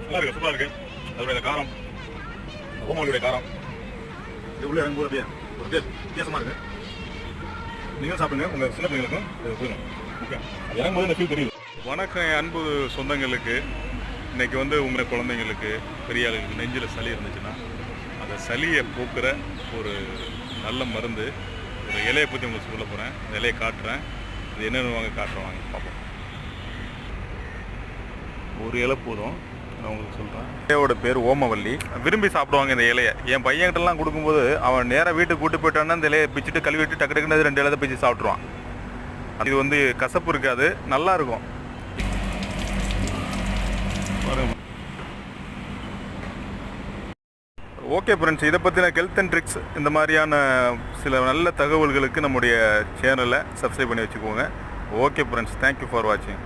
நல்லா இருக்கு, சூப்பராக இருக்கு. அதோட காரம், ஓமவல்லியோட காரம் இது உள்ள இறங்கும் போது ஒரு வித்தியாசமாக இருக்கு. நீங்களும் சாப்பிடுங்க, உங்கள் சின்ன பிள்ளைங்களுக்கும் போயிடும். ஓகே, அது இறங்கும்போது இந்த ஃபீல் தெரியுது. வணக்கம் என் அன்பு சொந்தங்களுக்கு. இன்றைக்கி வந்து உங்கள் குழந்தைங்களுக்கு பெரிய ஆளுங்களுக்கு நெஞ்சில் சளி இருந்துச்சுன்னா அந்த சளியை போக்குற ஒரு நல்ல மருந்து, ஒரு இலையை பற்றி உங்களுக்கு சொல்ல போகிறேன். இந்த இலையை காட்டுறேன், அது என்னென்னு வாங்க காட்டுறேன், வாங்க பார்ப்போம். ஒரு இலை போதும், நான் உங்களுக்கு சொல்கிறேன். இலையோட பேர் ஓமவல்லி. விரும்பி சாப்பிடுவாங்க இந்த இலையை. என் பையன்கிட்டலாம் கொடுக்கும்போது அவன் நேராக வீட்டுக்கு கூட்டு போயிட்டான்னா இந்த இலையை பிச்சுட்டு கழுவிட்டு டக்கு டக்குன்னு 2 இலை பிச்சு சாப்பிட்ருவான். இது வந்து கசப்பு இருக்காது, நல்லாயிருக்கும். ஓகே ஃப்ரெண்ட்ஸ், இதை பற்றின ஹெல்த் அண்ட் ட்ரிக்ஸ் இந்த மாதிரியான சில நல்ல தகவல்களுக்கு நம்முடைய சேனலை சப்ஸ்கிரைப் பண்ணி வச்சுக்கோங்க. ஓகே ஃப்ரெண்ட்ஸ், தேங்க்யூ ஃபார் வாட்சிங்.